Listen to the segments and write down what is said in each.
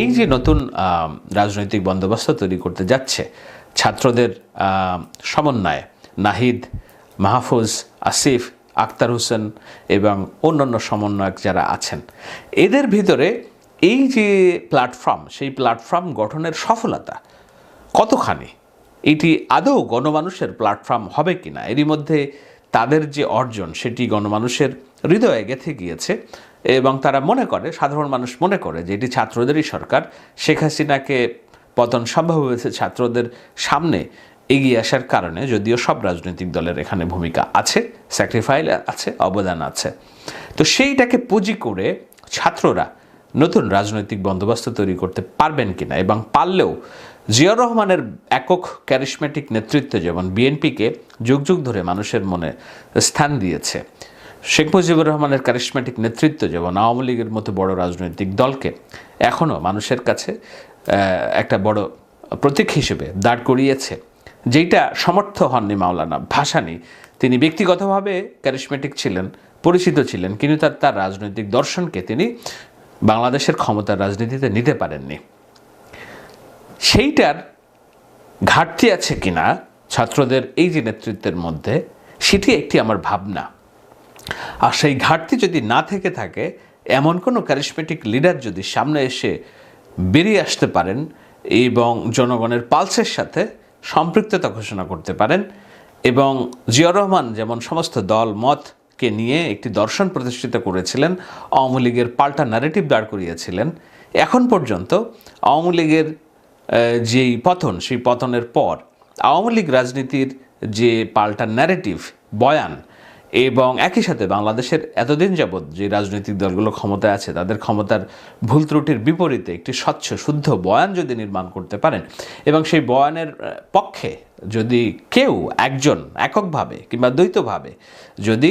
এই যে নতুন রাজনৈতিক বন্দোবস্ত তৈরি করতে যাচ্ছে ছাত্রদের সমন্বয়ে নাহিদ, মাহফুজ, আসিফ, আক্তার হোসেন এবং অন্যান্য সমন্বয়ক যারা আছেন, এদের ভিতরে এই যে প্ল্যাটফর্ম, সেই প্ল্যাটফর্ম গঠনের সফলতা কতখানি, এটি আদৌ গণমানুষের প্ল্যাটফর্ম হবে কিনা, এরই মধ্যে তাদের যে অর্জন সেটি গণমানুষের হৃদয়ে গেঁথে গিয়েছে এবং তারা মনে করে, সাধারণ মানুষ মনে করে যে এটি ছাত্রদেরই সরকার। শেখ হাসিনাকে পতন সম্ভব হয়েছে ছাত্রদের সামনে এগিয়ে আসার কারণে, যদিও সব রাজনৈতিক দলের এখানে ভূমিকা আছে, স্যাক্রিফাইস আছে, অবদান আছে। তো সেইটাকে পুঁজি করে ছাত্ররা নতুন রাজনৈতিক বন্দোবস্ত তৈরি করতে পারবেন কিনা, এবং পারলেও জিয়াউর রহমানের একক ক্যারিশম্যাটিক নেতৃত্ব যেমন বিএনপিকে যুগ যুগ ধরে মানুষের মনে স্থান দিয়েছে, শেখ মুজিবুর রহমানের ক্যারিশম্যাটিক নেতৃত্ব যেমন আওয়ামী লীগের মতো বড় রাজনৈতিক দলকে এখনও মানুষের কাছে একটা বড় প্রতীক হিসেবে দাঁড় করিয়েছে, যেইটা সমর্থ হননি মাওলানা ভাসানী। তিনি ব্যক্তিগতভাবে ক্যারিশম্যাটিক ছিলেন, পরিচিত ছিলেন, কিন্তু তার রাজনৈতিক দর্শনকে তিনি বাংলাদেশের ক্ষমতার রাজনীতিতে নিতে পারেননি। সেইটার ঘাটতি আছে কিনা ছাত্রদের এই যে নেতৃত্বের মধ্যে, সেটি একটি আমার ভাবনা। আর সেই ঘাটতি যদি না থেকে থাকে, এমন কোনো ক্যারিশম্যাটিক লিডার যদি সামনে এসে বেরিয়ে আসতে পারেন এবং জনগণের পালসের সাথে সম্পৃক্ততা ঘোষণা করতে পারেন, এবং জিয়াউর রহমান যেমন সমস্ত দল মতকে নিয়ে একটি দর্শন প্রতিষ্ঠিত করেছিলেন, আওয়ামী লীগের পাল্টা ন্যারেটিভ দাঁড় করিয়েছিলেন, এখন পর্যন্ত আওয়ামী লীগের যেই পতন, সেই পতনের পর আওয়ামী লীগ রাজনীতির যে পাল্টা ন্যারেটিভ বয়ান, এবং একই সাথে বাংলাদেশের এতদিন যাবৎ যে রাজনৈতিক দলগুলো ক্ষমতায় আছে তাদের ক্ষমতার ভুল ত্রুটির বিপরীতে একটি স্বচ্ছ শুদ্ধ বয়ান যদি নির্মাণ করতে পারেন, এবং সেই বয়ানের পক্ষে যদি কেউ একজন এককভাবে কিংবা দ্বৈতভাবে যদি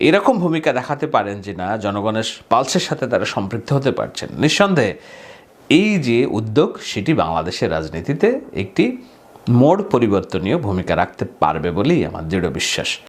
এরকম ভূমিকা দেখাতে পারেন যে না, জনগণের পালসের সাথে তারা সম্পৃক্ত হতে পারছেন, নিঃসন্দেহে এই যে উদ্যোগ সেটি বাংলাদেশের রাজনীতিতে একটি মোড় পরিবর্তনীয় ভূমিকা রাখতে পারবে বলেই আমার দৃঢ় বিশ্বাস।